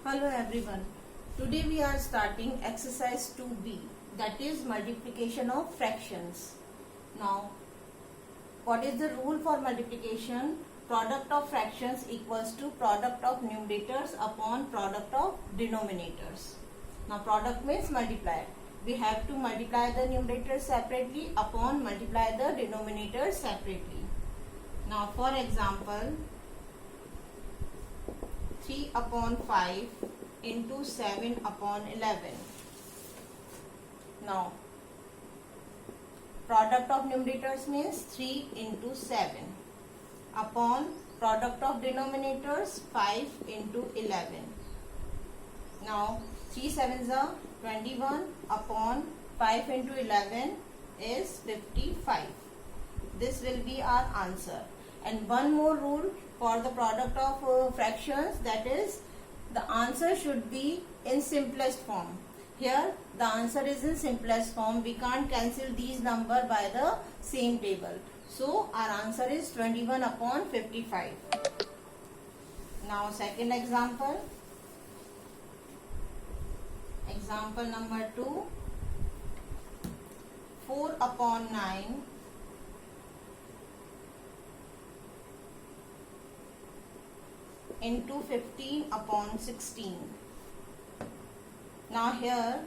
Hello everyone. Today we are starting exercise 2B, that is multiplication of fractions. Now, what is the rule for multiplication? Product of fractions equals to product of numerators upon product of denominators. Now, product means multiply. We have to multiply the numerators separately upon multiply the denominators separately. Now, for example, 3 upon 5 into 7 upon 11. Now, product of numerators means 3 into 7 upon product of denominators 5 into 11. Now, 3 sevens are 21 upon 5 into 11 is 55. This will be our answer. And one more rule for the product of fractions, that is the answer should be in simplest form. Here the answer is in simplest form. We can't cancel these numbers by the same table. So our answer is 21 upon 55. Now second example. Example number 2. 4 upon 9 into 15 upon 16. Now here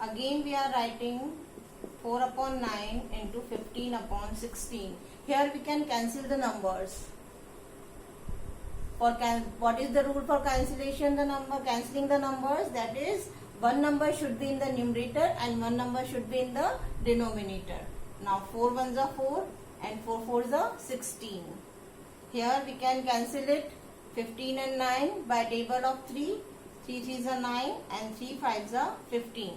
again we are writing 4 upon 9 into 15 upon 16. Here we can cancel the numbers. What is the rule for cancellation cancelling the numbers? That is, one number should be in the numerator and one number should be in the denominator. Now 4 ones are 4 and 4 fours are 16. Here we can cancel it 15 and 9 by table of 3. 3 3s are 9 and 3 5s are 15.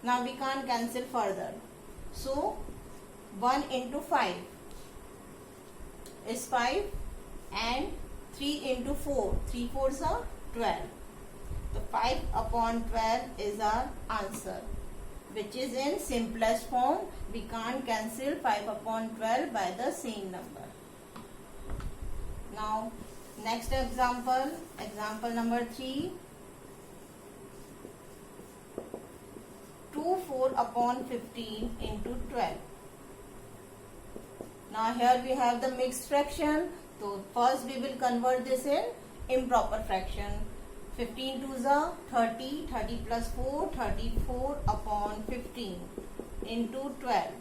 Now we can't cancel further. So 1 into 5 is 5 and 3 into 4. 3 fours are 12. So 5 upon 12 is our answer, which is in simplest form. We can't cancel 5 upon 12 by the same number. Now, next example, example number 3. 2 4 upon 15 into 12. Now here we have the mixed fraction. So first we will convert this in improper fraction. 15 twos are 30, 30 plus 4, 34 upon 15 into 12.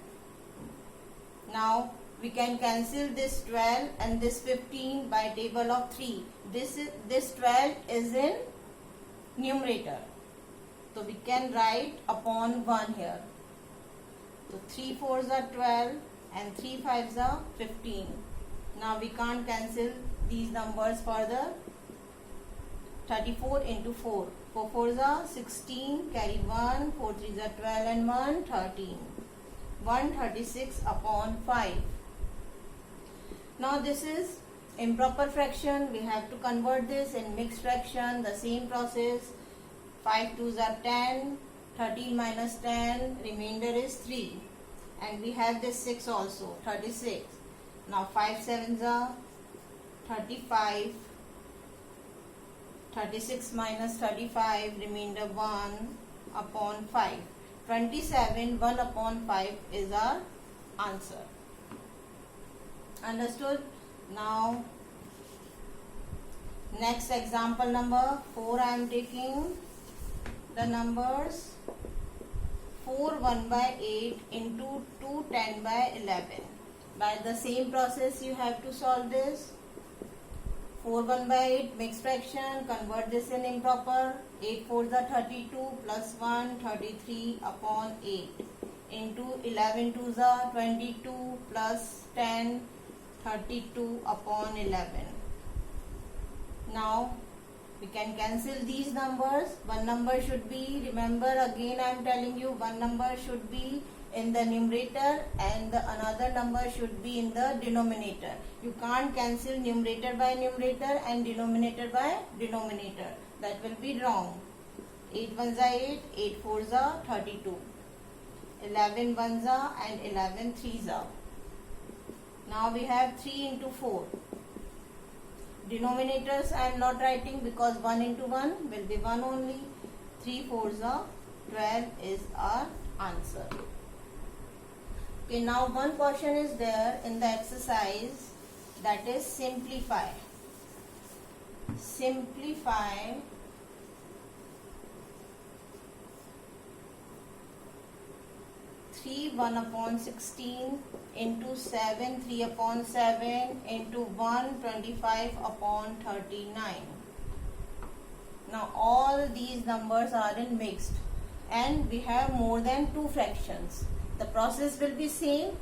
Now we can cancel this 12 and this 15 by table of 3. This 12 is in numerator. So we can write upon 1 here. So 3 fours are 12 and 3 fives are 15. Now we can't cancel these numbers further. 34 into 4. 4 fours are 16, carry 1, 4 threes are 12 and 1, 13. 136 upon 5. Now this is improper fraction. We have to convert this in mixed fraction. The same process. 5 twos are 10. 13 minus 10. Remainder is 3. And we have this 6 also. 36. Now 5 sevens are 35. 36 minus 35. Remainder 1 upon 5. 27. 1 upon 5 is our answer. Understood? Now next example number 4 I am taking the numbers 4 1 by 8 into 2 10 by 11. By the same process you have to solve this. 4 1 by 8 mixed fraction, convert this in improper. 8 fours are 32 plus 1 33 upon 8 into 11 twos are 22 plus 10 32 upon 11. Now we can cancel these numbers. One number should be, remember again I am telling you, one number should be in the numerator and another number should be in the denominator. You can't cancel numerator by numerator and denominator by denominator. That will be wrong. 8 ones are 8, 8 fours are 32. 11 ones are and 11 threes are. Now we have 3 into 4. Denominators I am not writing because 1 into 1 will be 1 only. 3 4s are 12 is our answer. Okay, now one question is there in the exercise, that is simplify. Simplify 3 1 upon 16 into 7 3 upon 7 into 1 25 upon 39. Now all these numbers are in mixed and we have more than 2 fractions. The process will be same.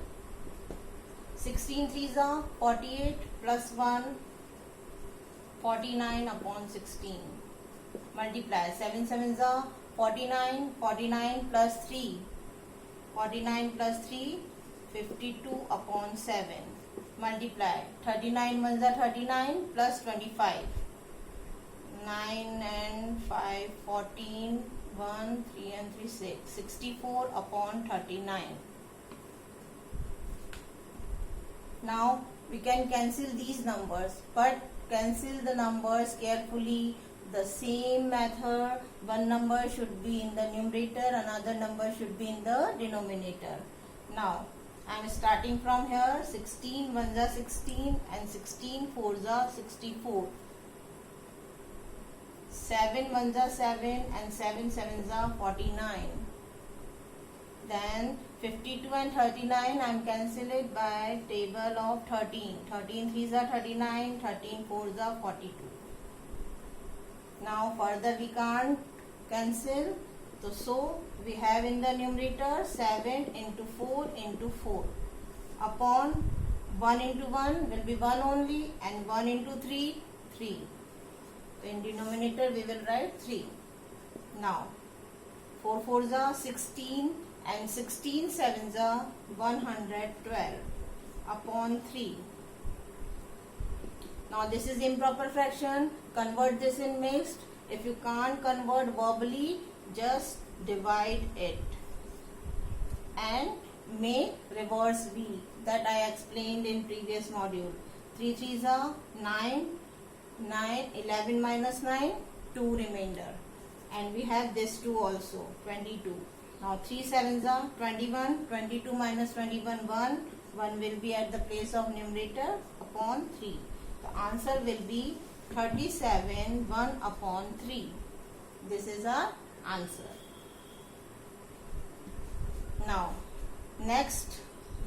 16 3s are 48 plus 1 49 upon 16. Multiply 7 7s are 49 49 plus 3 49 plus 3 52 upon 7. Multiply 39 ones are 39 plus 25. 9 and 5 14 1 3 and 3 6 64 upon 39. Now we can cancel these numbers, but cancel the numbers carefully. The same method, one number should be in the numerator, another number should be in the denominator. Now I am starting from here. 16 ones are 16 and 16 fours are 64. 7 ones are 7 and 7 sevens are 49. Then 52 and 39 I am cancel it by table of 13. 13 threes are 39, 13 fours are 42. Now further we can't cancel. So we have in the numerator 7 into 4 into 4 upon 1 into 1 will be 1 only and 1 into 3 3. So in denominator we will write 3. Now 4 fours are 16 and 16 sevens are 112 upon 3. Now this is improper fraction. Convert this in mixed. If you can't convert verbally, just divide it and make reverse V, that I explained in previous module. 3 3s are 9, 9, 11 minus 9, 2 remainder. And we have this 2 also, 22. Now 3 sevens are 21, 22 minus 21, 1. 1 will be at the place of numerator upon 3. The answer will be 37 1 upon 3. This is our answer. Now next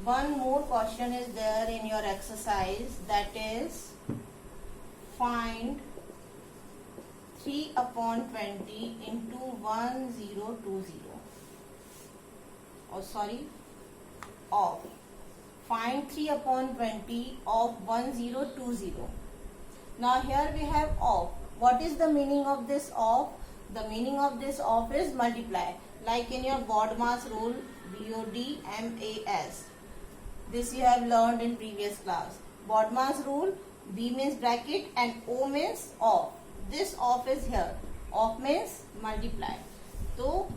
one more question is there in your exercise, that is find 3 upon 20 into 1020. Oh sorry, of. Find 3 upon 20 of 1020. Now here we have of. What is the meaning of this of? The meaning of this of is multiply. Like in your BODMAS rule, BODMAS. This you have learned in previous class. BODMAS rule, B means bracket and O means of. This of is here. Of means multiply. So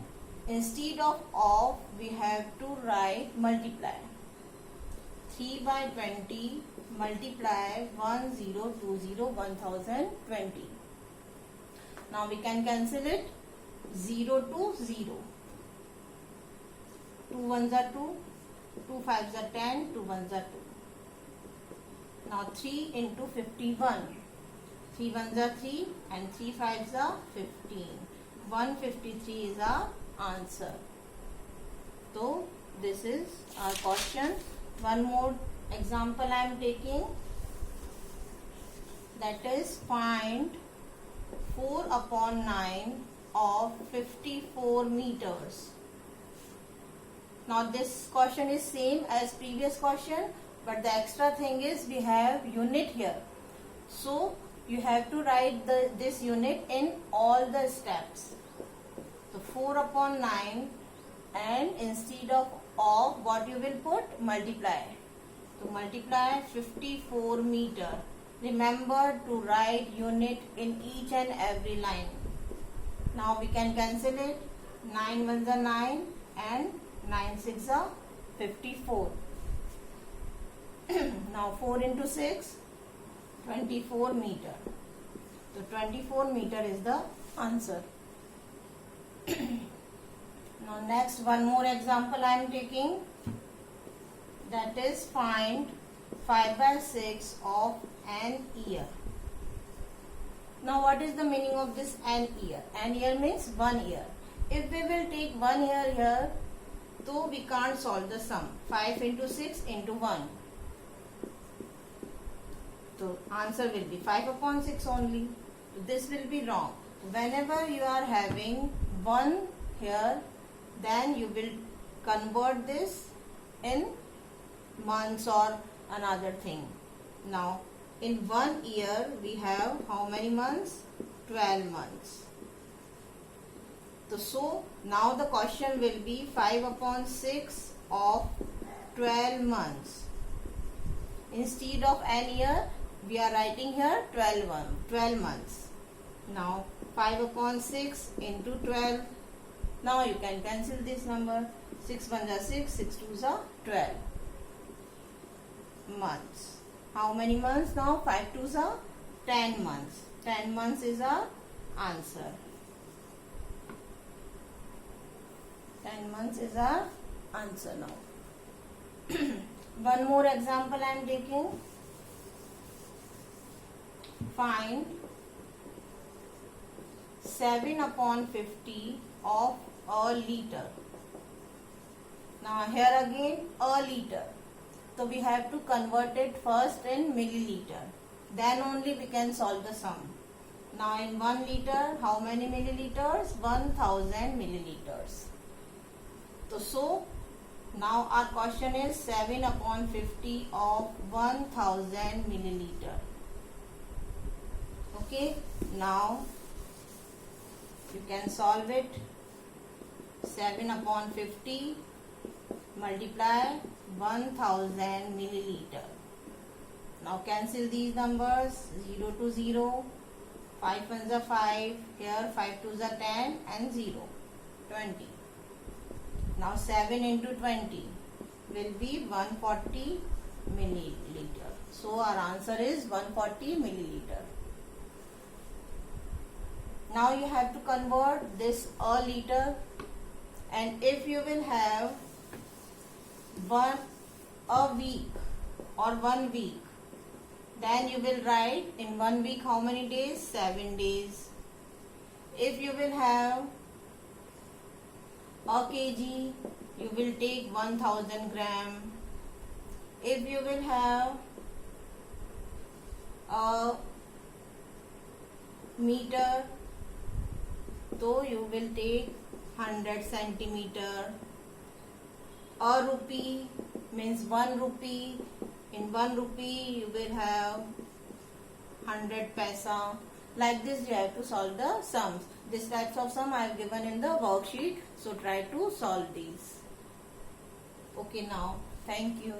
instead of we have to write multiply. 3 by 20 multiply 1020 1020. Now we can cancel it. 0 to 0. 2 ones are 2, 2 fives are 10, 2 ones are 2. Now 3 into 51. 3 ones are 3 and 3 fives are 15. 153 is our answer. So this is our question. One more example I am taking, that is find 4 upon 9 of 54 meters. Now this question is same as previous question, but the extra thing is we have unit here. So you have to write this unit in all the steps. So 4 upon 9 and instead of what you will put? Multiply. So multiply 54 meter. Remember to write unit in each and every line. Now we can cancel it. 9 ones are 9 and 9 6 are 54. Now 4 into 6. 24 meter. So 24 meter is the answer. Now next, one more example I am taking, that is find 5/6 of an year. Now what is the meaning of this an year? An year means 1 year. If we will take 1 year here, so we can't solve the sum. 5 into 6 into 1. So answer will be 5/6 only. So this will be wrong. Whenever you are having 1 here, then you will convert this in months or another thing. Now in 1 year we have how many months? 12 months. So now the question will be 5/6 of 12 months. Instead of an year, we are writing here 12 months. Now 5/6 into 12. Now you can cancel this number. 6 1 are 6, 6 2 are 12 months. How many months now? 5 2 are 10 months. 10 months is our answer. 10 months is our answer now. One more example I am taking. Find 7/50 of a liter. Now here again a liter. So we have to convert it first in milliliter. Then only we can solve the sum. Now in 1 liter, how many milliliters? 1000 milliliters. So now our question is 7/50 of 1000 milliliter. Okay, now you can solve it. 7/50 multiply 1000 milliliter. Now cancel these numbers. 0 to 0. 5 1s are 5. Here 5 2s are 10 and 0. 20. Now 7 into 20 will be 140 milliliter. So our answer is 140 milliliter. Now you have to convert this a liter, and if you will have a week or 1 week, then you will write in 1 week how many days? 7 days. If you will have a kg, you will take 1000 gram. If you will have a meter, so you will take 100 centimeter. A rupee means 1 rupee. In 1 rupee you will have 100 paisa. Like this you have to solve the sums. These types of sum I have given in the worksheet. So try to solve these. Okay, now thank you.